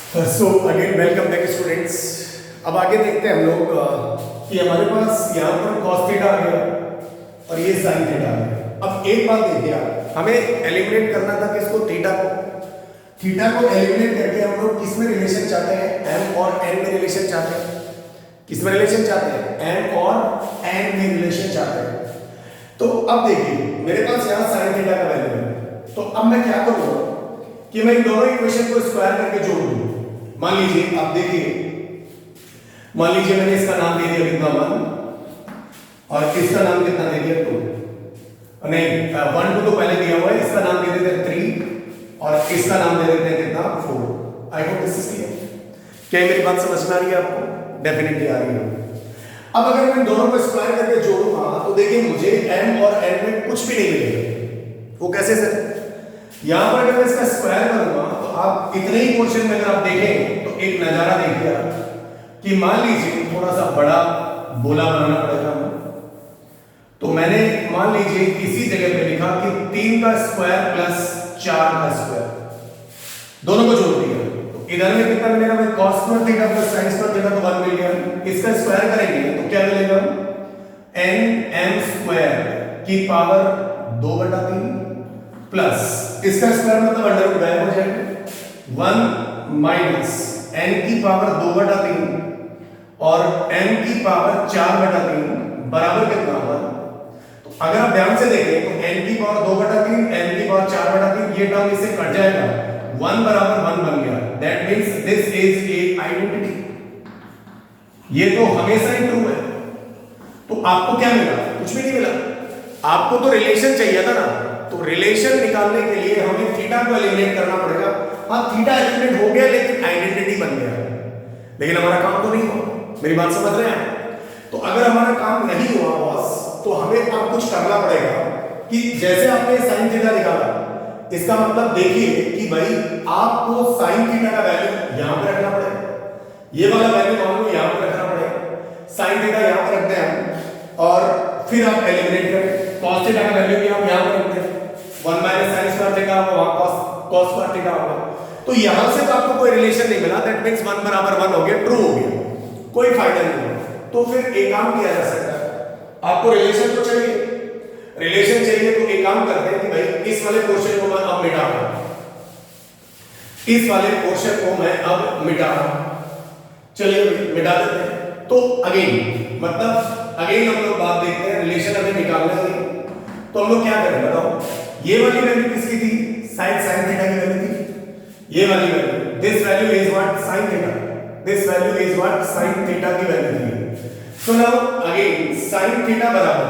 So again welcome back students. अब आगे देखते हैं हम लोग कि हमारे पास यहाँ पर कॉस थीटा आ गया और ये साइन थीटा आ गया। अब एक बात देखिए आप, हमें एलिमिनेट करना था किसको, थीटा को। थीटा को एलिमिनेट करके हम लोग किस में रिलेशन चाहते हैं, एम और एन में रिलेशन चाहते हैं। किस में रिलेशन चाहते हैं, एम और एन में रिलेशन चाहते हैं। तो अब देखिए मेरे पास यहाँ साइन थीटा का वैल्यू है, तो अब मैं क्या करूँगा कि मैं इन दोनों इक्वेशन को स्क्वायर करके जोड़ दूँ। मान लीजिए, आप देखिए, मान लीजिए मैंने इसका नाम दे दिया कितना 1 और इसका नाम कितना दे दिया 2, नहीं 1 2 तो पहले दिया हुआ है, इसका नाम दे देते हैं 3 और इसका नाम दे देते हैं कितना 4। I hope this is clear. क्या मेरी बात समझ में आ रही है आपको? डेफिनेटली आ रही है। अब अगर मैं दोनों को स्क्वायर करके जोड़ूंगा तो देखिए मुझे m और n में कुछ भी नहीं मिलेगा। वो कैसे सर? यहां पर अगर मैं इसका स्क्वायर करूंगा तो आप इतने ही पोर्शन में अगर आप देखें तो एक नजारा देखिए आप कि मान लीजिए थोड़ा सा बड़ा गोला बनाना पड़ेगा। तो मैंने मान लीजिए इसी जगह पे लिखा कि 3 का स्क्वायर प्लस 4 का स्क्वायर, दोनों को जोड़ दिया। तो इधर में कितना मिलेगा, मैं cos square theta plus sin square theta तो 1 मिल गया। इसका स्क्वायर करेंगे तो क्या मिलेगा, n m स्क्वायर की पावर 2/3 प्लस इसका स्क्वायर मतलब अंडर रूट गायब हो जाएगा 1 माइनस n की पावर 2/3 और m की पावर 4/3 बराबर कितना होगा। तो अगर आप ध्यान से देखें तो n की पावर 2/3 n की पावर 4/3 ये टर्म इससे कट जाएगा, 1 बराबर 1 बन गया। That means this is a identity. ये तो हमेशा ही ट्रू है। तो आपको क्या मिला? कुछ भी नहीं मिला। आपको तो रिलेशन चाहिए था ना, तो रिलेशन निकालने के लिए हमें थीटा को एलिमिनेट करना पड़ेगा। हाँ थीटा एलिमिनेट हो गया लेकिन आइडेंटिटी बन गया, लेकिन हमारा काम तो नहीं हुआ। मेरी बात समझ रहे हैं? तो अगर हमारा काम नहीं हुआ बॉस तो हमें अब कुछ करना पड़ेगा कि जैसे आपने साइन थीटा निकाला, इसका मतलब देखिए कि भाई आपको साइन थीटा का वैल्यू यहां पे रखना पड़ेगा, ये वाला वैल्यू आपको यहां पे रखना पड़ेगा, साइन थीटा यहां पे रखते हैं और फिर आप एलिमिनेट करें। cos थीटा का वैल्यू भी हम यहां पे रखते हैं, 1 माइनस sin स्क्वायर थीटा होगा, वहां cos स्क्वायर थीटा होगा। तो यहां से तो आपको कोई रिलेशन नहीं मिला, दैट मींस 1 बराबर 1 हो गया, ट्रू हो गया, कोई फायदा नहीं हुआ। तो फिर एक काम किया जा सकता है, आपको रिलेशन तो चाहिए, रिलेशन चाहिए तो एक काम करते हैं कि भाई इस वाले पोर्शन को मैं अब मिटा रहा हूं, इस वाले पोर्शन को मैं अब मिटा रहा हूं। चलिए मिटा देते हैं। तो अगेन मतलब अगेन हम लोग बात देखते हैं, रिलेशन हमें निकालना है तो हम लोग क्या करें बताओ। ये वाली वैल्यू किसकी थी, sin थीटा की वैल्यू थी। ये वाली value, this value is what sin theta, this value is what sin theta की वैल्यू थी। So now again sin theta बराबर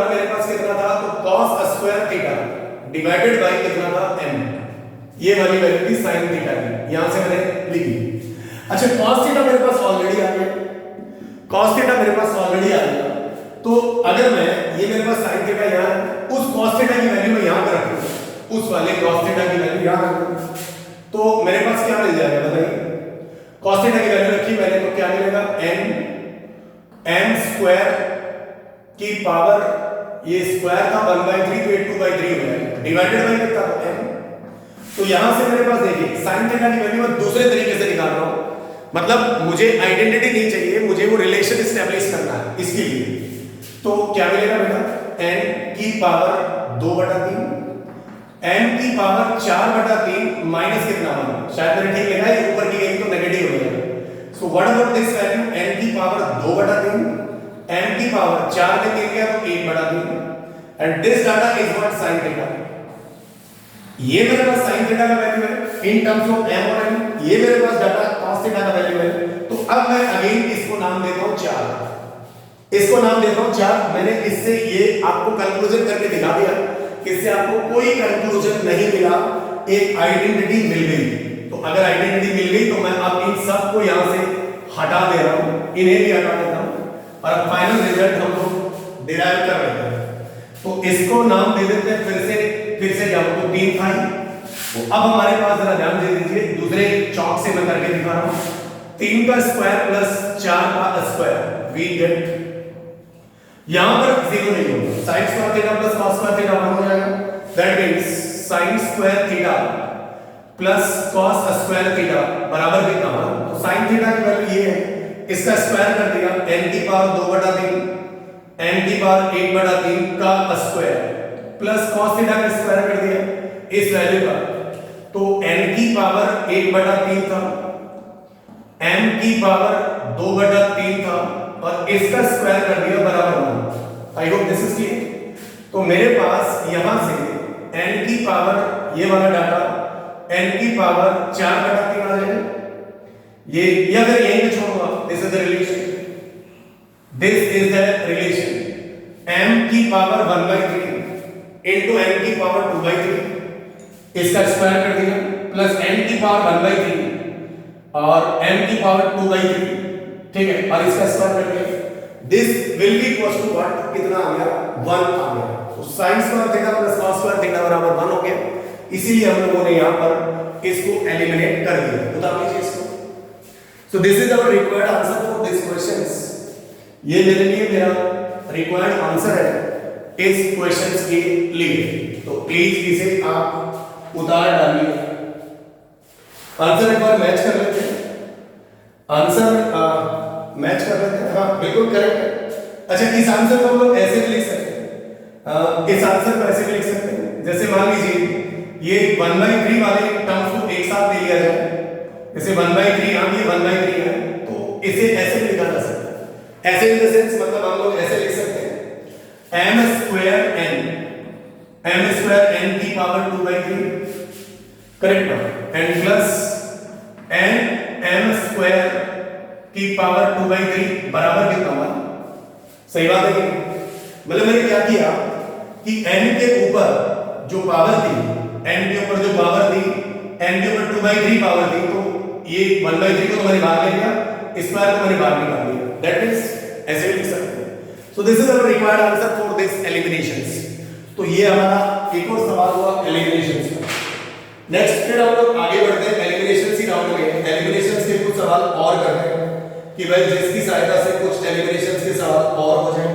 मेरे पास कितना था, तो cos square theta divided by कितना था m। ये वाली वैल्यू थी sin थीटा की, यहां से मैंने लिखी। अच्छा cos थीटा मेरे पास ऑलरेडी आ गया, cos थीटा मेरे पास ऑलरेडी आ गया। तो अगर मैं ये मेरे पास sin थीटा यहां, उस cos थीटा की वैल्यू मैं यहां पर रखूं, उस वाले cos थीटा की वैल्यू यहां रखूं, तो मेरे पास क्या मिल जाएगा बताइए। cos थीटा की वैल्यू रखी मैंने तो क्या मिलेगा, n m स्क्वायर की पावर, ये स्क्वायर था 1/3 तो ये 2/3 हो जाएगा, डिवाइडेड बाय कितना था m। तो यहां से मेरे पास देखिए sin थीटा की वैल्यू मैं दूसरे तरीके से निकाल रहा हूं, मतलब मुझे आइडेंटिटी नहीं चाहिए, मुझे वो रिलेशन एस्टेब्लिश करना है। इसके लिए तो क्या मिलेगा बेटा, n की पावर 2/3 m की पावर 4/3 माइनस कितना होगा, शायद मैंने ठीक लिखा है, ऊपर की गई तो नेगेटिव हो जाएगा। सो what about this value, n की पावर 2/3 m की पावर 4 में 3 गया तो 1/3 and this data is what sin theta. ये मेरे पास sin थीटा का वैल्यू है इन टर्म्स ऑफ m और n, ये मेरे पास डाटा cos थीटा का वैल्यू है। तो अब मैं अगेन इसको नाम देता हूं 4, इसको नाम देता हूं 4। मैंने इससे ये आपको कंक्लूजन करके दिखा दिया, इससे आपको कोई कंक्लूजन नहीं मिला, एक आइडेंटिटी मिल गई। तो अगर आइडेंटिटी मिल गई तो मैं अब इन सब को यहां से हटा दे रहा हूं, इन्हें भी हटा देता हूं और फाइनल रिजल्ट हम लोग डिराइव कर रहे हैं। तो इसको नाम दे देते हैं फिर से क्या तो 3 था। तो अब हमारे पास जरा ध्यान दे दीजिए, दूसरे चौक से मैं करके दिखा रहा हूं, 3 का स्क्वायर प्लस 4 का स्क्वायर वी गेट, यहां पर जीरो नहीं होगा, sin square theta plus cos square theta 1 हो जाएगा। That means sin square theta plus cos square theta बराबर कितना हुआ? तो साइन थीटा की वैल्यू ये है, इसका स्क्वायर कर दिया n की पावर 2/3 n की पावर 1/3 का स्क्वायर प्लस कॉस थीटा का स्क्वायर कर दिया इस वैल्यू का, तो n की पावर 1/3 था, m की पावर 2/3 था और इसका स्क्वायर कर दिया बराबर 1। I hope this is clear. तो मेरे पास यहां से n की पावर ये वाला डाटा n की पावर 4/3 आ जाएगा ये, या फिर यहीं पे छोड़ूंगा। This is the relation, this is the relation m की पावर 1/3 इनटू n की पावर 2/3 इसका स्क्वायर कर दिया प्लस n की पावर 1/3 और m की पावर 2/3, ठीक है, और इसका स्क्वायर कर दिया। This will be equal to what? कितना आ गया? 1 आ गया। तो sin square theta plus cos square theta बराबर 1 हो गया, इसीलिए हम लोगों ने यहां पर इसको एलिमिनेट कर दिया। बता लीजिए इसको। So this is our required answer for this questions. ये मेरे लिए मेरा रिक्वायर्ड आंसर है इस क्वेश्चंस के लिए। तो प्लीज इसे आप उतार डालिए। आंसर एक बार मैच कर लेते हैं। आंसर मैच कर लेते हैं। हाँ बिल्कुल करेक्ट है। अच्छा, इस आंसर को हम लोग ऐसे भी लिख सकते हैं, इस आंसर को ऐसे भी लिख सकते हैं, जैसे मान लीजिए ये 1/3 वाले टर्म्स को एक साथ ले लिया जाए, जैसे 1/3 यहां भी 1/3 है, तो इसे ऐसे भी लिखा जा सकता है। ऐसे इन द सेंस मतलब हम लोग ऐसे लिख सकते हैं m स्क्वायर n की पावर 2/3, करेक्ट ना, n प्लस m स्क्वायर की पावर 2/3 बराबर कितना हुआ? सही बात है कि मतलब मैंने क्या किया कि n के ऊपर जो पावर थी, n के ऊपर जो पावर थी, n के ऊपर 2/3 पावर थी, तो ये 1/3 को तो मैंने बाहर ले लिया, स्क्वायर को मैंने बाहर निकाल लिया। दैट मींस ऐसे भी लिख सकते हैं। So this is our required answer for this eliminations. तो ये हमारा एक और सवाल हुआ एलिमिनेशंस का। नेक्स्ट फिर हम लोग आगे बढ़ते हैं एलिमिनेशंस ही राउंड में। एलिमिनेशंस के कुछ सवाल और करते हैं कि भाई जिसकी सहायता से कुछ एलिमिनेशंस के सवाल और हो जाए,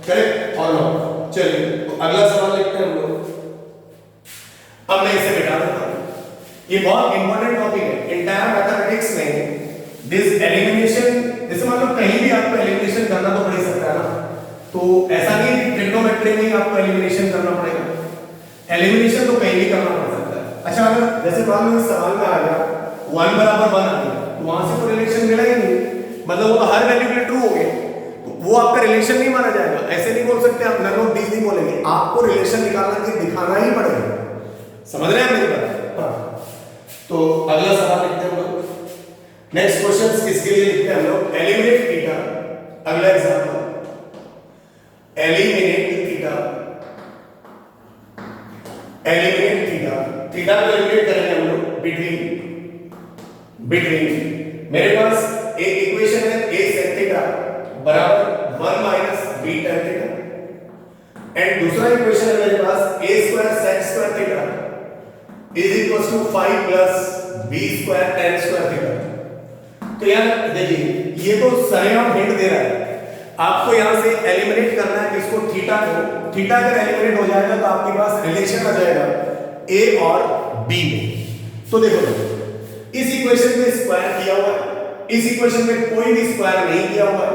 करेक्ट और नो। चलिए तो अगला सवाल लिखते हैं हम लोग। अब मैं इसे मिटा देता हूं, ये बहुत इंपॉर्टेंट टॉपिक है इंटायर मैथमेटिक्स में। दिस एलिमिनेशन, जैसे मान लो कहीं भी आपको एलिमिनेशन करना तो पड़ सकता है ना, तो ऐसा नहीं है कि ट्रिग्नोमेट्री में ही आपको एलिमिनेशन करना पड़ेगा, एलिमिनेशन तो कहीं भी करना पड़ सकता है। अच्छा, अगर जैसे मान लो इस सवाल में आ गया 1 बराबर 1 आ गया, तो वहां से तो रिलेशन मिला ही नहीं, मतलब वो तो हर वैल्यू के लिए ट्रू हो गए, तो वो आपका रिलेशन नहीं माना जाएगा। ऐसे नहीं बोल सकते आप, नन ऑफ दीज नहीं बोलेंगे, आपको रिलेशन निकालना कि दिखाना ही पड़ेगा। समझ रहे हैं मेरी बात? हाँ। तो अगला सवाल लिखते हैं हम लोग। नेक्स्ट क्वेश्चन इसके लिए लिखते हैं हम लोग एलिमिनेट थीटा। अगला example, eliminate theta, eliminate theta. Theta को एलिमिनेट करेंगे हम लोग बिटवीन मेरे पास एक इक्वेशन है a sec थीटा बराबर 1 minus b tan theta, and दूसरा इक्वेशन है मेरे पास a square sec square theta is equal to 5 plus b square tan square theta. तो यार देखिए, ये तो सरेआम हिंट दे रहा है आपको, यहां से एलिमिनेट करना है इसको, थीटा को। थीटा अगर एलिमिनेट हो जाएगा तो आपके पास रिलेशन आ जाएगा a और b में। तो देखो इस इक्वेशन में स्क्वायर किया हुआ है, इस इक्वेशन में कोई भी स्क्वायर नहीं किया हुआ है।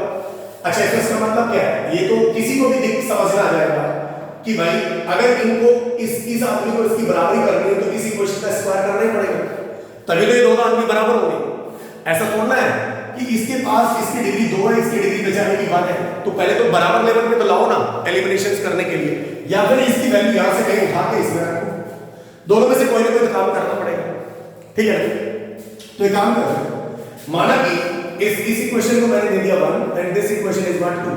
अच्छा, इसका मतलब क्या है? ये तो किसी को भी समझना आ जाएगा कि भाई अगर इनको इस आदमी को इसकी बराबरी करनी है तो इस इक्वेशन का स्क्वायर करना ही पड़ेगा, तभी तो ये दोनों आदमी बराबर होंगे। ऐसा थोड़ा है कि इसके पास इसकी डिग्री 2 है, इसकी डिग्री बचाने की बात है, तो पहले तो बराबर लेवल पे तो लाओ ना एलिमिनेशंस करने के लिए, या फिर इसकी वैल्यू यहां से कहीं उठा के इसमें रखो। दोनों में से कोई ना कोई तो काम करना पड़ेगा, ठीक है? तो एक काम करो, माना कि इस इक्वेशन को मैंने दे दिया 1 एंड दिस इक्वेशन इज 1 2,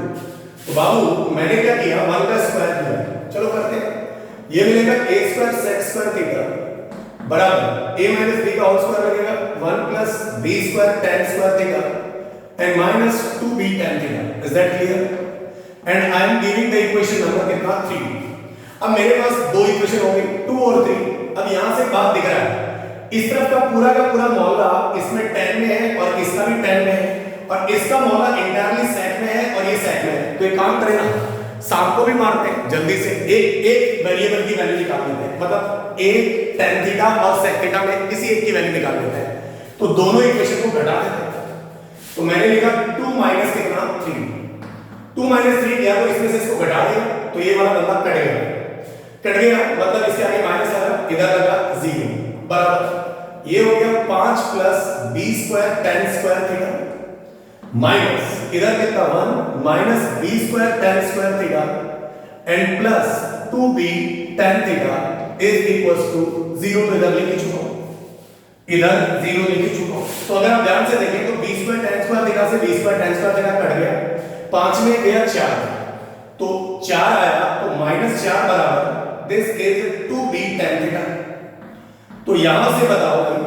तो बाबू मैंने क्या किया, 1 का स्क्वायर किया। चलो करते हैं, ये मिलेगा a square sec square theta बराबर a माइनस b का होल स्क्वायर लगेगा 1 plus b square tan square theta and minus 2b tan theta. Is that clear? And I am giving the equation number कितना 3। अब मेरे पास दो equation हो गई 2 और 3। अब यहां से बात दिख रहा है, इस तरफ का पूरा मौला इसमें tan में है और इसका भी tan में है, और इसका मौला इंटायरली sec में है और ये sec में है। तो एक काम करें ना, शाम को भी मारते हैं जल्दी से, एक वेरिएबल की वैल्यू निकाल लेते हैं, मतलब a tan थीटा और sec थीटा में किसी एक की वैल्यू निकाल लेते हैं, तो दोनों इक्वेशन को घटा देते हैं। तो मैंने लिखा 2 माइनस कितना 3, 2 माइनस 3 किया तो इसमें से इसको घटा दिया तो ये वाला बंदा कट गया, मतलब इसके आगे माइनस लगा, इधर लगा 0 बराबर ये हो गया 5 plus b square tan square theta minus इधर कितना 1 minus b square tan square theta and plus 2b tan theta is equals to 0। तो इधर लिख चुका हूं, इधर 0 लिख चुका हूं। तो अगर आप ध्यान से देखें तो b square tan square theta से b square tan square theta cut गया, 5 में गया 4 तो 4 आया तो -4 बराबर this is 2b tan theta. तो यहां से बताओ भाई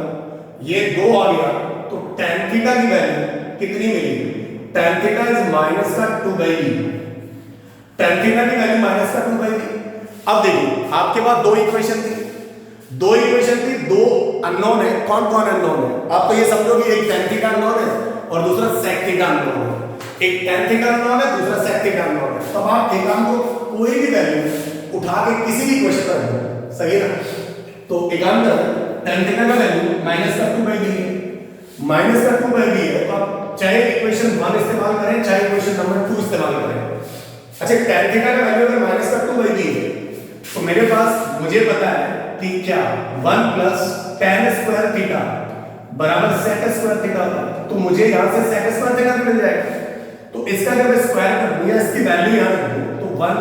ये 2 आ गया तो tan थीटा की वैल्यू कितनी मिलेगी, tan थीटा इज माइनस का 2/b, tan थीटा की वैल्यू माइनस का 2/b। अब देखिए आपके पास दो इक्वेशन थी, दो अननोन है, कौन कौन अननोन है, आप तो ये समझो कि एक tan थीटा अननोन है और दूसरा sec थीटा अननोन है, एक tan थीटा अननोन है दूसरा sec थीटा अननोन है। तो आप एक काम को कोई भी वैल्यू उठा के किसी भी इक्वेशन पर रख दो, सही है ना। तो एक काम करो tan थीटा का वैल्यू माइनस का 2/b है, माइनस का 2/b है, तो आप चाहे इक्वेशन 1 इस्तेमाल करें चाहे इक्वेशन नंबर 2 इस्तेमाल करें। अच्छा tan थीटा का वैल्यू अगर माइनस का 2/b है तो मेरे पास मुझे पता है कि क्या 1 प्लस tan स्क्वायर थीटा बराबर sec स्क्वायर थीटा, तो मुझे यहां से sec स्क्वायर थीटा मिल जाएगा। तो इसका जब मैं स्क्वायर कर दूं या इसकी वैल्यू यहां रख दूं तो 1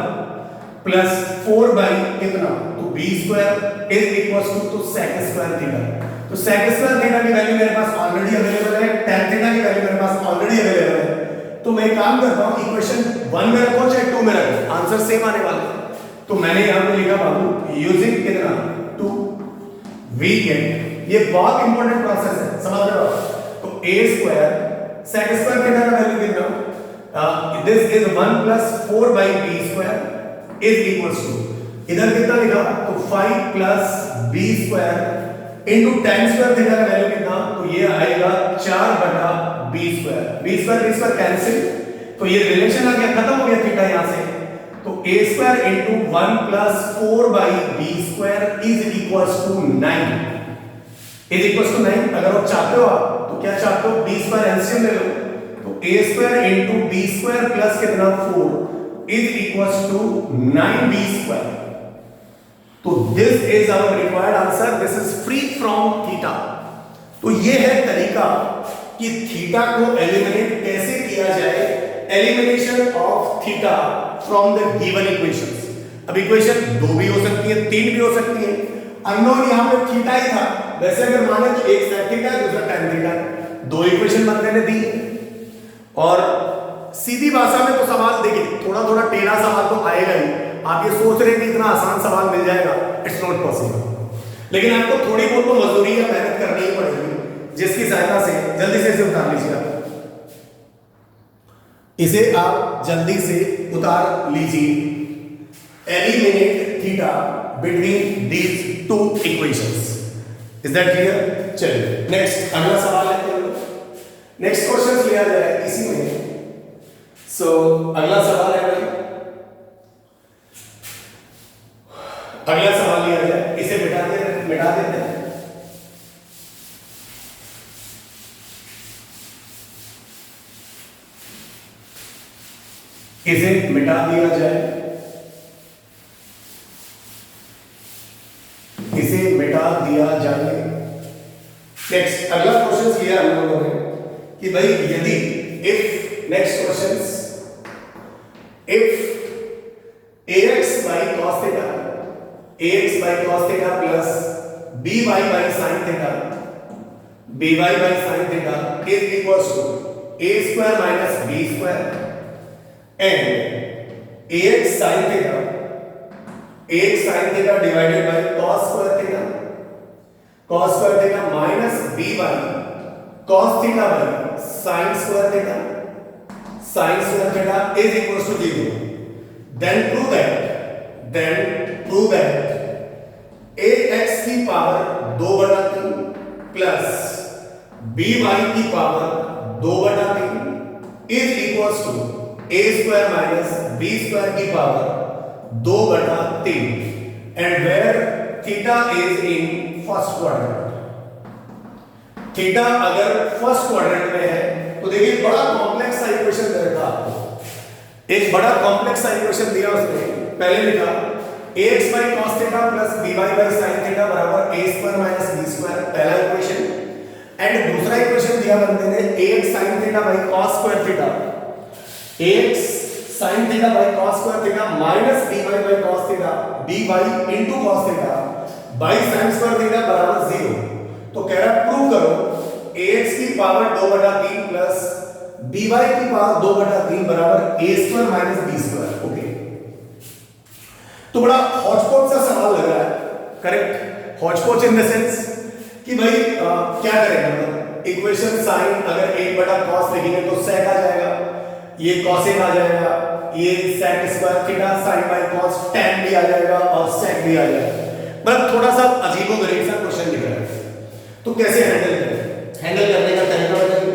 प्लस 4 बाई कितना तो b square is equals to sec square theta. तो sec स्क्वायर थीटा की वैल्यू मेरे पास ऑलरेडी अवेलेबल है, tan थीटा की वैल्यू मेरे पास ऑलरेडी अवेलेबल है। तो मैं काम करता हूं इक्वेशन 1 में रखो चाहे 2 में रखो आंसर सेम आने वाला है। तो मैंने यहां पे लिखा बाबू यूजिंग कितना 2 वी गेट, ये बहुत इंपॉर्टेंट प्रोसेस है, समझ रहे हो। तो a square sec square theta का वैल्यू कितना this is 1 plus 4 by b square is equals to इधर कितना लिखा तो 5 plus b square into tan square theta का वैल्यू कितना तो ये आएगा 4 बटा b स्क्वायर कैंसिल, तो ये रिलेशन आ गया, खत्म हो गया थीटा यहां से। तो a square into 1 plus 4 by b square is equals to 9 is equals to 9। अगर आप चाहते हो आप तो क्या चाहते हो b स्क्वायर एलसीएम ले लो, तो a square into b square plus कितना 4 is equals to 9b square. तो this is our required answer, this is free from theta. तो ये है तरीका कि थीटा को एलिमिनेट कैसे किया जाए, elimination of theta from the given equations. अब इक्वेशन 2 भी हो सकती है 3 भी हो सकती है, अननोन यहां पे थीटा ही था। वैसे अगर माने तो एक sec थीटा है दूसरा tan थीटा, दो इक्वेशन बनने ने दी। और सीधी भाषा में तो सवाल देखिए थोड़ा थोड़ा टेढ़ा सवाल तो आएगा ही, आप ये सोच रहे कि इतना आसान सवाल मिल जाएगा, इट्स नॉट पॉसिबल। लेकिन आपको थोड़ी बहुत तो मजदूरी या मेहनत करनी ही पड़ेगी, जिसकी सहायता से जल्दी से इसे उतार लीजिए। इसे आप जल्दी से उतार लीजिए, eliminate theta between these two equations. Is that clear? चलिए नेक्स्ट अगला सवाल लेते हैं, नेक्स्ट क्वेश्चन लिया जाए इसी में। सो अगला सवाल है भाई, अगला सवाल लिया जाए, इसे मिटा देते हैं। इसे मिटा दिया जाए, इसे मिटा दिया जाए। नेक्स्ट अगला क्वेश्चन किया हम लोगों ने कि भाई यदि if next question if ax by cos theta plus by sin theta by sin theta is equals to a square minus b square and ax sin theta divided by cos square theta minus b by cos theta by sin square theta is equals to 0. Then prove that ax की power 2/3 plus by की power 2/3 is equals to a square minus b square की power 2/3 and where theta is in first quadrant. Theta अगर first quadrant में है तो देखिए बड़ा complex सा इक्वेशन दे रखा आपको, एक बड़ा कॉम्प्लेक्स सा इक्वेशन दिया उसने। पहले लिखा ax by cos theta plus by by sin theta बराबर a square minus b square, पहला इक्वेशन। एंड दूसरा इक्वेशन दिया बंदे ने ax sin theta by cos square theta, ax sin theta by cos square theta minus by by cos theta by into cos theta by sin square theta बराबर 0। तो कह रहा prove करो ax की पावर 2/3 प्लस by की power 2/3 बराबर a square minus b square. Okay, तो बड़ा हॉचपॉच सा सवाल लग रहा है, correct? Hotchpotch in the sense कि भाई क्या करेंगे, मतलब इक्वेशन साइन अगर 1/cos लिखेंगे तो sec आ जाएगा, ये cosec आ जाएगा, ये sec square theta sin by cos tan भी आ जाएगा और sec भी आ जाएगा। मतलब थोड़ा सा अजीबोगरीब सा क्वेश्चन दिख रहा है, तो कैसे हैंडल करें? हैंडल करने का तरीका बताइए।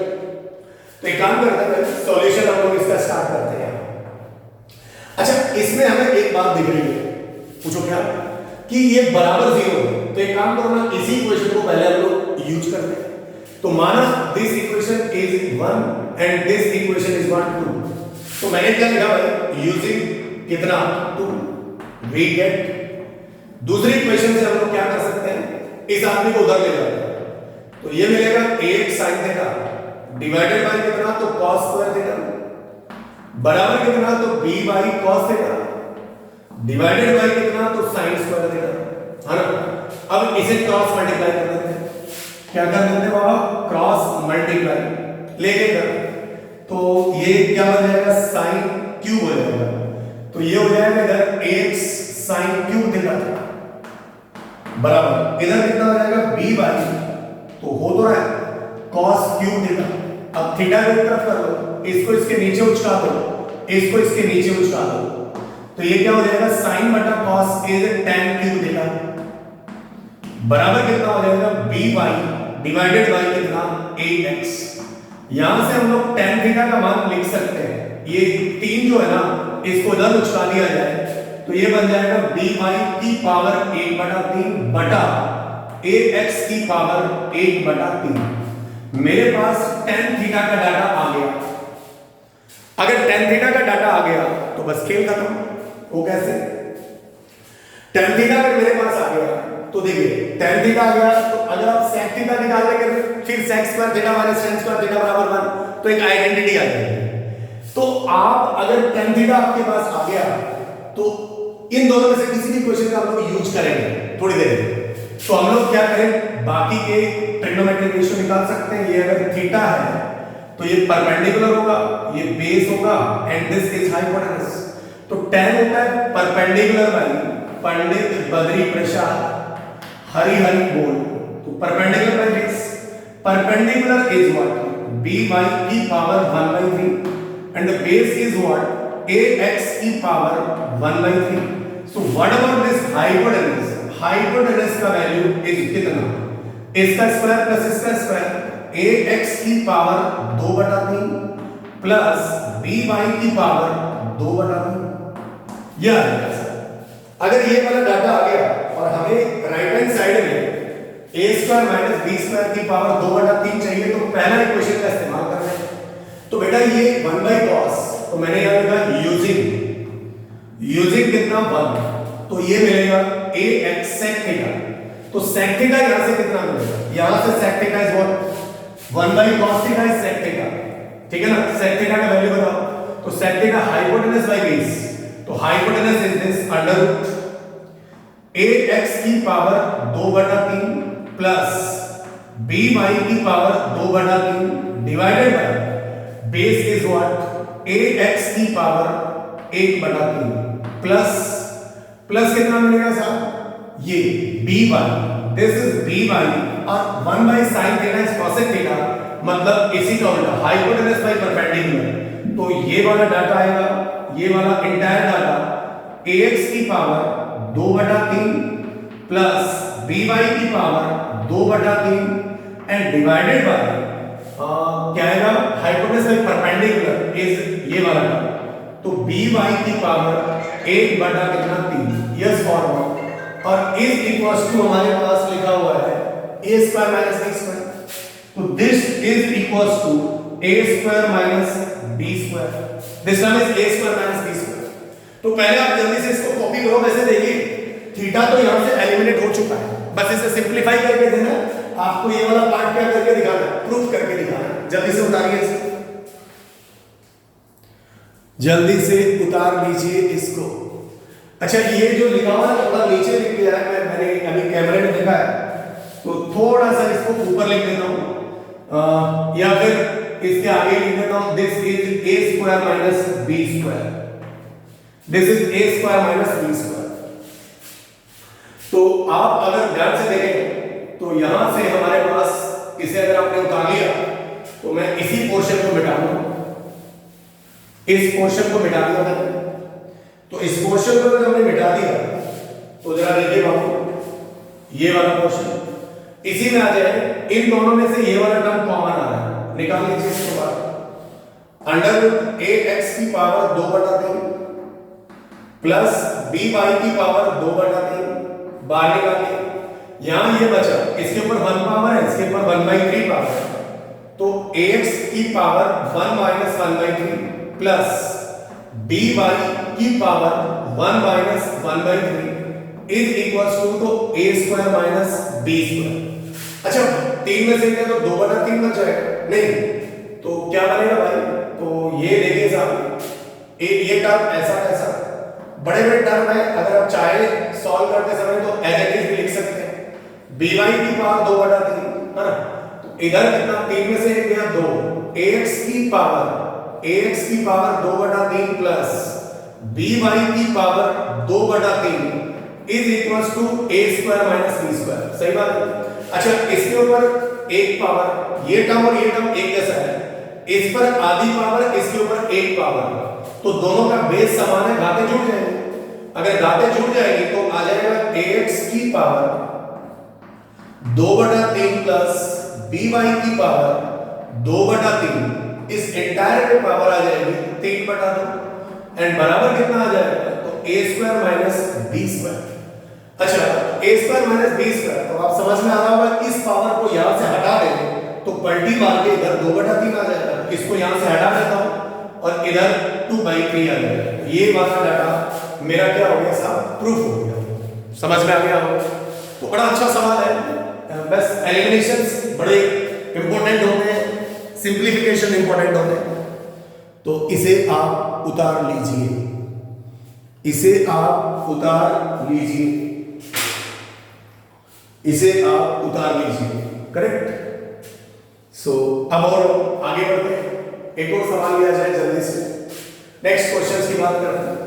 तो एक काम करते हैं, सॉल्यूशन हम लोग इसका स्टार्ट करते हैं। अच्छा, इसमें हमें एक बात दिख रही है, पूछो क्या, कि ये बराबर 0 है। तो एक काम करो ना, इसी इक्वेशन को पहले हम लोग यूज करते हैं। तो माना this equation is 1 and this equation is 1 2। तो मैंने क्या लिखा भाई, यूजिंग कितना 2 वी गेट। दूसरी इक्वेशन से हम लोग क्या कर सकते हैं, इस आदमी को उधर ले जाते हैं। तो ये मिलेगा ax sin theta divided by कितना, तो cos स्क्वायर थीटा बराबर कितना, तो b by cos theta divided by कितना, तो sin स्क्वायर थीटा, है ना। अब इसे क्रॉस मल्टीप्लाई कर देते हैं। क्या कर देते हैं बाबा, क्रॉस मल्टीप्लाई लेके कर, तो ये क्या हो जाएगा, sin क्यूब हो जाएगा। तो ये हो जाएगा इधर ax sin क्यूब थीटा बराबर इधर कितना हो जाएगा, b बाय, तो हो तो रहा है cos क्यूब थीटा। अब थीटा को एक तरफ कर लो, इसको इसके नीचे उचका दो, इसको इसके नीचे उचका दो, तो ये क्या हो जाएगा, sin बटा cos is tan cube theta बराबर कितना हो जाएगा, b बाय डिवाइडेड बाय कितना, ax। यहां से हम लोग tan थीटा का मान लिख सकते हैं, ये 3 जो है ना इसको इधर उचका दिया जाए तो ये बन जाएगा b बाय की पावर 1/3 बटा ax की पावर 1/3। मेरे पास tan थीटा का डाटा आ गया। अगर tan थीटा का डाटा आ गया तो बस खेल खत्म। वो कैसे, tan थीटा अगर मेरे पास आ गया तो देखिए tan थीटा आ गया, तो अगर आप sec थीटा निकाल लेंगे फिर sec square theta minus tan square theta बराबर 1, तो एक आइडेंटिटी आ जाएगी। तो आप अगर tan थीटा आपके पास आ गया तो इन दोनों में से किसी भी क्वेश्चन का हम लोग यूज करेंगे थोड़ी देर में। तो हम लोग क्या करें, बाकी के ट्रिग्नोमेट्रिक रेशियो निकाल सकते हैं। ये अगर थीटा है तो ये परपेंडिकुलर होगा, ये बेस होगा एंड दिस इज हाइपोटेनस। तो tan होता है परपेंडिकुलर बाय, पंडित बद्री प्रसाद हरि हरि बोल, तो perpendicular by base. Perpendicular is what, b by की power 1/3 and the base is what, ax की power 1/3। So what about this hypotenuse, hypotenuse का वैल्यू इज कितना, इसका स्क्वायर प्लस इसका स्क्वायर, ax की पावर 2/3 प्लस b बाय की power 2/3। यह आ जाएगा सर। अगर ये वाला डाटा आ गया और हमें राइट हैंड साइड में a square minus b square की पावर 2/3 चाहिए, तो पहला इक्वेशन का इस्तेमाल करना है। तो बेटा ये 1/cos, तो मैंने यहां लिखा यूजिंग कितना 1, तो ये मिलेगा ax sec थीटा। तो sec थीटा यहां से कितना मिलेगा, यहां से sec theta is what, 1/cos theta is sec theta, ठीक है ना। sec थीटा का वैल्यू बताओ, तो sec theta hypotenuse by base, तो hypotenuse is this under root ax की पावर 2/3 प्लस b बाय की power 2/3 divided by base is what, ax की पावर 1/3 प्लस कितना मिलेगा साहब, ये b1, दिस इज b1 और 1/sin theta is cosec theta, मतलब इसी का उल्टा हाइपोटेनस बाय परपेंडिकुलर। तो ये वाला डाटा आएगा, ये वाला एंटायर डाटा ax की पावर 2/3 प्लस by की पावर 2/3 एंड डिवाइडेड बाय क्या आएगा, हाइपोटेनस बाय परपेंडिकुलर इज ये वाला डाटा। तो बी वाई की पावर 1 बटा कितना 3, यस और नो, और इज इक्वल्स टू हमारे पास लिखा हुआ है a square minus b square, तो this is equals to a square minus b square, this term is a square minus b square. तो पहले आप जल्दी से इसको कॉपी करो, वैसे देखिए थीटा तो यहां से एलिमिनेट हो चुका है, बस इसे सिंपलीफाई करके देना, आपको ये वाला पार्ट क्या करके दिखाना है, प्रूफ करके दिखाना है। जल्दी से उतारिए इसे, जल्दी से उतार लीजिए इसको। अच्छा ये जो लिखा हुआ है थोड़ा नीचे लिख दिया है, मैंने अभी कैमरे में देखा है, तो थोड़ा सा इसको ऊपर लिख देता हूं, या फिर इसके आगे लिख देता हूं, this is a square minus b square, this is a square minus b square. तो आप अगर ध्यान से देखें तो यहां से हमारे पास इसे अगर आपने उतार लिया तो मैं इसी पोर्शन को मिटा दूंगा, इस पोर्शन को मिटा दिया मैंने, तो इस पोर्शन को अगर हमने मिटा दिया तो जरा देखिए बाबू ये वाला पोर्शन इसी में आ जाए, इन दोनों में से ये वाला टर्म कॉमन आ रहा है, निकाल लीजिए इसको बाहर, अंडर ए एक्स की पावर 2 बटा 3 प्लस बी वाई की पावर 2 बटा 3 बाहर निकालिए, यहां ये बचा, इसके ऊपर 1 पावर है, इसके ऊपर 1/3 पावर है, तो ax की पावर 1 माइनस 1/3 प्लस by की power 1 minus 1/3 is equals to तो a square minus b square. अच्छा 3 में से क्या तो 2 बटा 3 बच जाएगा, नहीं तो क्या बनेगा भाई, तो ये देखिए साहब ये टर्म ऐसा ऐसा बड़े बड़े टर्म है, अगर आप चाहे सॉल्व करते समय तो एज इट इज भी लिख सकते हैं, by की पावर 2 बटा 3 है ना, तो इधर कितना 3 में से गया 2, ax की पावर 2 बटा 3 प्लस by की पावर 2 बटा 3 is equals to a square minus b square, सही बात है। अच्छा इसके ऊपर एक पावर, ये टर्म और ये टर्म एक जैसा है, इस पर आधी पावर, इसके ऊपर एक पावर, तो दोनों का बेस समान है, घातें जुड़ जाएंगी, अगर घातें जुड़ जाएंगी तो आ जाएगा ax की पावर 2 बटा 3 प्लस by की पावर 2 बटा 3, इस एंटायर पे पावर आ जाएगी 3 बटा 2 एंड बराबर कितना आ जाएगा, तो a square minus b square. अच्छा a square minus b square, तो आप समझ में आ रहा होगा, इस पावर को यहां से हटा देंगे तो पलटी मार के इधर 2 बटा 3 आ जाएगा, इसको यहां से हटा देता हूं और इधर 2/3 आ जाएगा, ये वाला डाटा मेरा क्या हो गया साहब, प्रूफ हो गया, समझ में आ गया हो, तो बड़ा अच्छा सवाल है। बस एलिमिनेशंस बड़े इंपॉर्टेंट होते हैं, सिंप्लीफिकेशन इंपॉर्टेंट होते हैं, तो इसे आप उतार लीजिए, इसे आप उतार लीजिए, इसे आप उतार लीजिए, करेक्ट। सो अब और आगे बढ़ते हैं, एक और सवाल लिया जाए जल्दी से, नेक्स्ट क्वेश्चन की बात करते हैं।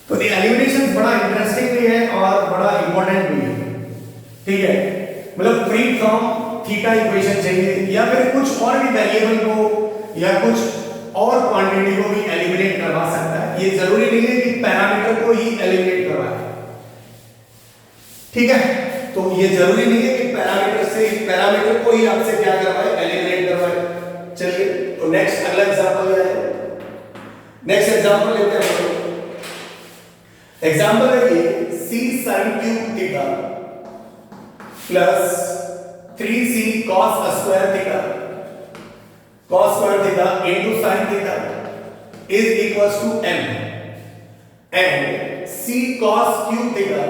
तो ये एलिमिनेशन बड़ा इंटरेस्टिंग भी है और बड़ा इंपॉर्टेंट भी है, ठीक है, मतलब फ्री फ्रॉम थीटा इक्वेशन चाहिए या फिर कुछ और भी वेरिएबल को या कुछ और क्वांटिटी को भी एलिमिनेट करवा सकता है, ये जरूरी नहीं है कि पैरामीटर को ही एलिमिनेट करवाए, ठीक है, तो ये जरूरी नहीं है कि पैरामीटर को ही आपसे क्या करवाए, एलिमिनेट करवाए। चलिए तो नेक्स्ट अगला एग्जांपल क्या है, नेक्स्ट एग्जांपल लेते हैं, एग्जांपल है ये c sin cube theta plus 3c cos square theta into sin theta is equals to m and c cos cube theta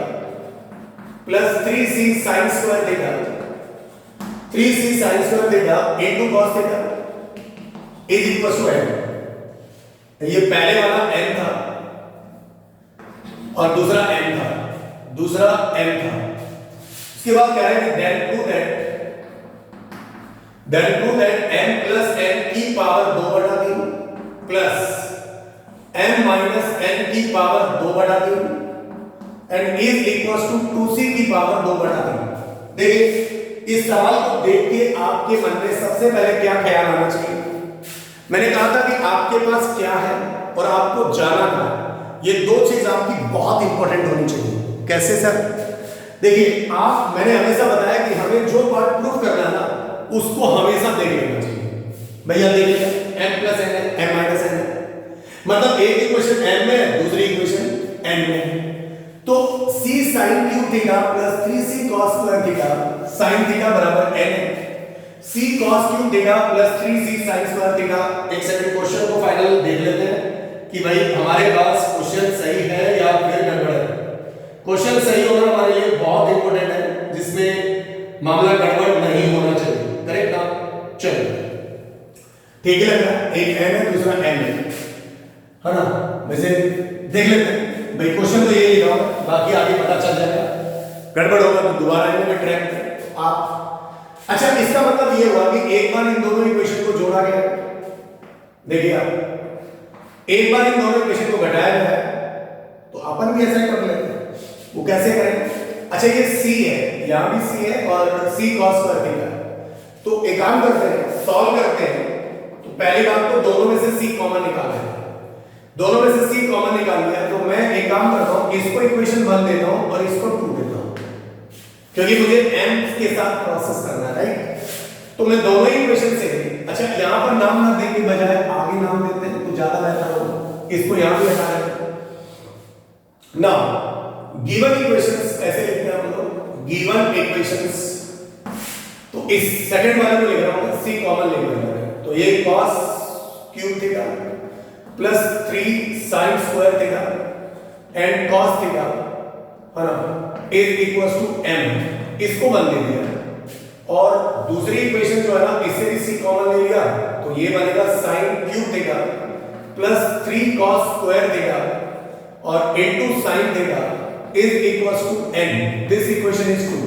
plus 3c sin square theta 3c sin square theta into cos theta is equals to m। ये पहले वाला m था और दूसरा m था, उसके बाद कह रहे हैं then prove that m plus n की पावर 2 बटा 3 प्लस m माइनस n की पावर 2 बटा 3 and is equals to 2c की पावर 2 बटा 3। देखिए इस सवाल को देख के आपके मन में सबसे पहले क्या ख्याल आना चाहिए, मैंने कहा था कि आपके पास क्या है और आपको जाना क्या है, ये दो चीज आपकी बहुत इंपॉर्टेंट होनी चाहिए। कैसे सर? देखिए आप, मैंने हमेशा बताया कि हमें जो पार्ट प्रूफ करना है ना उसको हमेशा देख लेना चाहिए। भैया देखिए m प्लस n है, m माइनस n है, मतलब एक इक्वेशन m में है, दूसरी इक्वेशन n में है। तो c sin cube theta plus 3c cos square theta sin theta बराबर n है। c cos cube theta plus 3c sin square theta. एक सेकंड क्वेश्चन को फाइनल देख लेते हैं कि भाई हमारे पास क्वेश्चन सही है या फिर गड़बड़ है। क्वेश्चन सही होना हमारे लिए बहुत इंपॉर्टेंट है, जिसमें मामला गड़बड़ नहीं होना चाहिए। करेक्ट ना? चलिए ठीक है, लग रहा है एक n है दूसरा n है ना। वैसे देख लेते हैं भाई, क्वेश्चन तो यही लिखा होगा, बाकी आगे पता चल जाएगा। गड़बड़ होगा तो दोबारा इन्हें ट्रैक करें आप। अच्छा, इसका मतलब ये हुआ कि एक बार इन दोनों इक्वेशन को जोड़ा गया, देखिए आप, एक बार इन दोनों इक्वेशन को घटाया गया है, तो अपन भी ऐसा ही कर लेते हैं। वो कैसे करें? अच्छा, ये c है, यहां भी c है और c cos स्क्वायर थीटा, तो एक काम करते हैं, सॉल्व करते हैं। तो पहली बात तो दोनों में से c कॉमन निकालना है। दोनों में से c कॉमन निकाल लिया तो मैं एक काम करता हूं, इसको इक्वेशन 1 देता हूं और इसको 2 देता हूं, क्योंकि मुझे m के साथ प्रोसेस करना है, राइट। तो मैं दोनों ही इक्वेशन से, अच्छा यहां पर नाम ना देने के बजाय आगे नाम देते हैं तो ज्यादा बेहतर होगा। इसको यहां भी हटा देते हैं ना। गिवन इक्वेशंस ऐसे लिखते हैं हम लोग, गिवन इक्वेशंस। तो इस सेकंड वाले को लिख रहा हूं, c कॉमन ले रहा हूं, तो ये cos cube theta plus 3 sin square theta and cos theta है ना इज इक्वल्स टू m। इसको 1 दे दिया और दूसरी इक्वेशन जो है ना, इससे भी c कॉमन ले लिया, तो ये बनेगा sin cube theta plus 3 cos square theta और into sin theta is equals to n। This equation is true.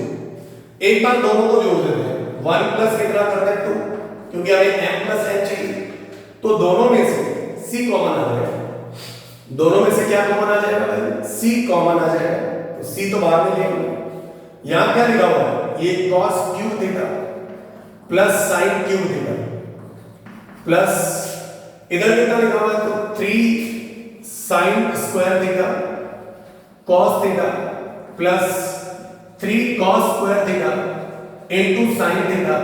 एक बार दोनों को जोड़ देते हैं, 1 प्लस कितना करते हैं 2, क्योंकि हमें m प्लस n चाहिए, तो दोनों में से c कॉमन आ जाएगा। दोनों में से क्या कॉमन आ जाएगा भाई? c कॉमन आ जाएगा, तो c तो बाद में लेंगे। यहां क्या लिखा हुआ है? ये cos cube theta plus sin cube theta plus इधर कितना लिखा हुआ है? तो 3 sin square theta cos theta plus 3 cos square theta into sin theta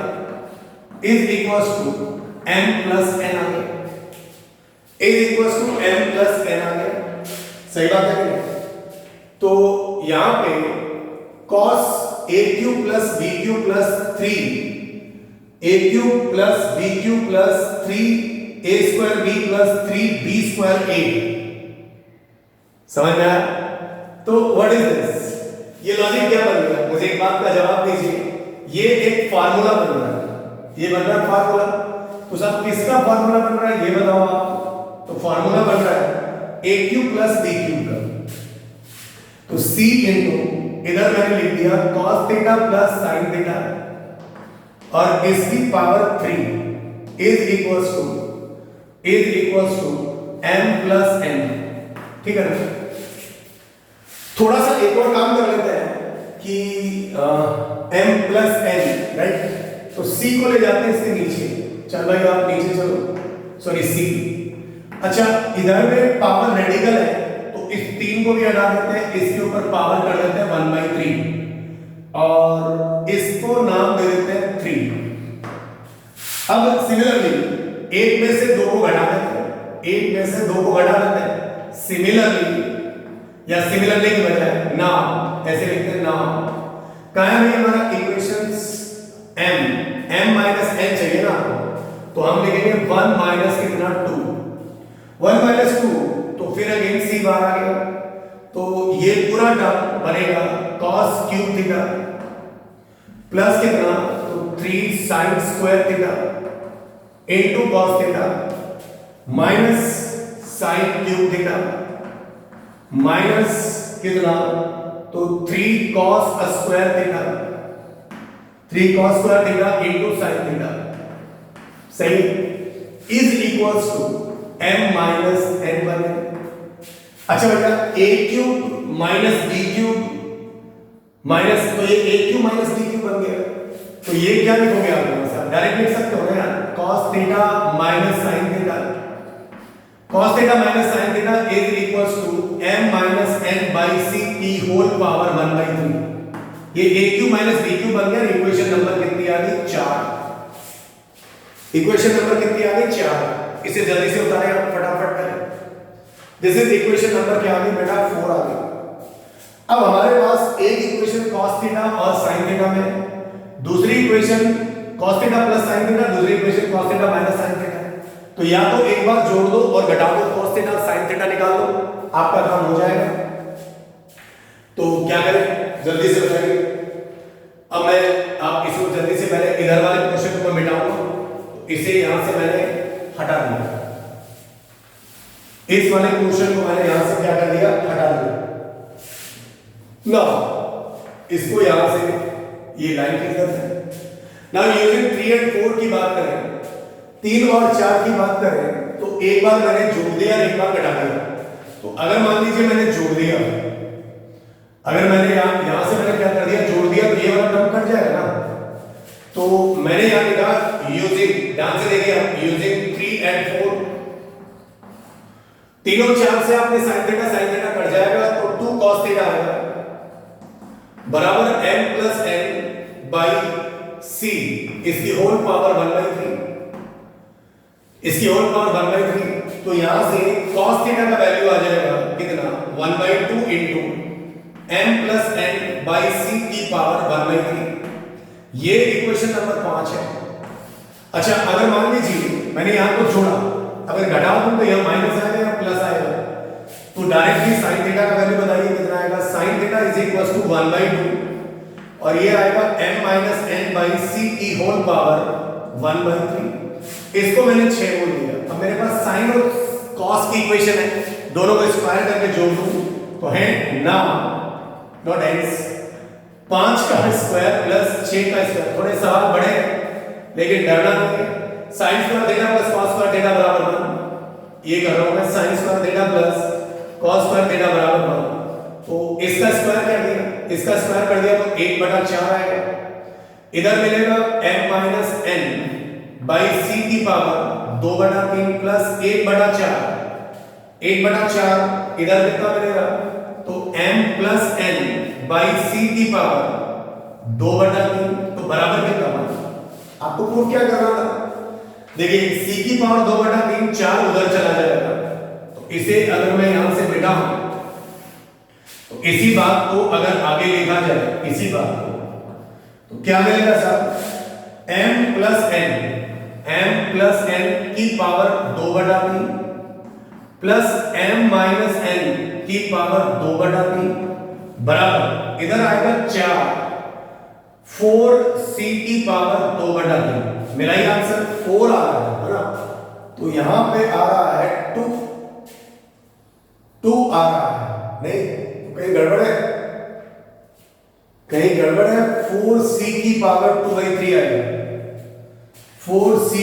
is equals to m plus n आ गया। Is equals to m plus n आ गया। सही बात है कि? तो यहां पे cos a cube plus b cube plus 3 a cube plus b cube plus 3 a square b plus 3 b square a। समझ में आया? तो व्हाट इज दिस? ये लॉजिक क्या बन गया? मुझे एक बात का जवाब दीजिए। ये एक फार्मूला बन रहा है, ये बन रहा है फार्मूला। तो साहब किसका फार्मूला बन रहा है ये बताओ आप। तो फार्मूला बन रहा है a cube plus b cube का। तो c इनटू इधर मैंने लिख दिया cos theta plus sin theta और इसकी power 3 is equals to m plus n। ठीक है ना? थोड़ा सा एक और काम कर लेते हैं कि m प्लस n, राइट। तो c को ले जाते हैं इसके नीचे। चल भाई आप नीचे चलो, सॉरी c। अच्छा, इधर में पावर रेडिकल है तो इस 3 को भी हटा देते हैं, इसके ऊपर पावर कर देते हैं 1/3 और इसको नाम दे देते हैं 3। अब सिमिलरली एक में से 2 को घटा देते हैं, एक में से 2 को घटा देते हैं। सिमिलरली या सिमिलरली की बजाय नाम ऐसे लिखते हैं नाम। कहां है हमारा इक्वेशंस? m माइनस n चाहिए ना, तो हम लिखेंगे 1 माइनस कितना 2, 1 माइनस 2, तो फिर अगेन c बाहर आ गया। तो ये पूरा टर्म बनेगा cos क्यूब थीटा प्लस कितना, तो 3 sin square theta into cos theta minus sin cube theta minus कितना, तो 3 cos square theta, 3 cos square theta into sin theta. सही, is equals to m minus n बने। अच्छा बेटा a cube minus b cube minus, तो ये a cube minus b cube बन गया। तो ये क्या लिखोगे आप लोग? डायरेक्ट लिख सकते हो ना यार, cos theta minus sin theta, cos theta minus sin theta is equals to m minus n by c की होल पावर 1/3। ये a cube minus b cube बन गया। इक्वेशन नंबर कितनी आ गई? 4। इक्वेशन नंबर कितनी आ गई? 4। इसे जल्दी से उतारें आप फटाफट करें। दिस इज इक्वेशन नंबर क्या आ गई बेटा? 4 आ गई। अब हमारे पास एक इक्वेशन cos थीटा और sin थीटा में, दूसरी equation cos theta plus sin theta, दूसरी equation cos theta minus sin theta. तो या तो एक बार जोड़ दो और घटा दो, cos थीटा और sin थीटा निकाल दो, आपका काम हो जाएगा। तो क्या करें, जल्दी से बताइए। अब मैं आप इसको जल्दी से पहले इधर वाले पोर्शन को मिटाऊंगा, तो इसे यहां से मैंने हटा दिया, इस वाले पोर्शन को मैंने यहां से क्या कर दिया? हटा दिया ना। इसको यहां से ये लाइन खींच करते हैं। नाउ यूजिंग 3 और 4 की बात करें, 3 और 4 की बात करें, तो एक बार मैंने जोड़ दिया, एक बार घटा दिया। तो अगर मान लीजिए मैंने जोड़ दिया, अगर मैंने यहां से मैंने क्या कर दिया? जोड़ दिया, तो ये वाला टर्म कट जाएगा ना। तो मैंने यहां लिखा यूजिंग, ध्यान से देखिए, यूजिंग 3 and 4, 3 और 4 से आपने sin थीटा कट जाएगा, तो 2 cos थीटा आएगा बराबर m plus n by c इसकी होल पावर 1/3, इसकी होल पावर 1/3। तो यहां से cos थीटा का वैल्यू आ जाएगा कितना? 1/2 into m plus n by c की पावर 1/3। ये इक्वेशन नंबर 5 है। अच्छा, अगर मान लीजिए मैंने यहां को जोड़ा, अगर घटा दूं तो यह माइनस आएगा या प्लस आएगा? तो डायरेक्टली sin थीटा का वैल्यू बताइए कितना आएगा? sin theta is equal to 1/2 और ये आएगा m minus n by c की होल पावर 1/3। इसको मैंने 6 बोल दिया। अब मेरे पास sin और cos की इक्वेशन है, दोनों को स्क्वायर करके जोड़ दूं तो है ना, नॉट हेंस 5 का स्क्वायर प्लस 6 का स्क्वायर। थोड़े सवाल बड़े हैं लेकिन डरना नहीं है। sin square theta plus cos square theta बराबर 1, ये कर रहा हूं मैं, sin square theta plus cos square theta बराबर 1। तो इसका स्क्वायर कर दिया, इसका स्क्वायर कर दिया तो 1/4 आएगा। इधर मिलेगा m minus n by c की पावर 2/3 प्लस 1/4, 1/4 इधर कितना मिलेगा? तो m plus n by c की पावर 2/3, तो बराबर कितना? आपको प्रूफ क्या करना था? देखिए c की पावर 2/3, 4 उधर चला जाएगा, तो इसे अगर मैं यहां से मिटाऊं तो इसी बात को अगर आगे लिखा जाए, इसी बात को, तो क्या मिलेगा साहब? m प्लस n की power 2/3 plus m minus n की पावर 2/3 बराबर इधर आएगा 4 4c की पावर 2/3। मेरा ही आंसर 4 आ रहा है ना, तो यहां पे आ रहा है 2 आ रहा है। नहीं, कहीं गड़बड़ है, कहीं गड़बड़ है। 4c की पावर 2/3 आएगा, 4c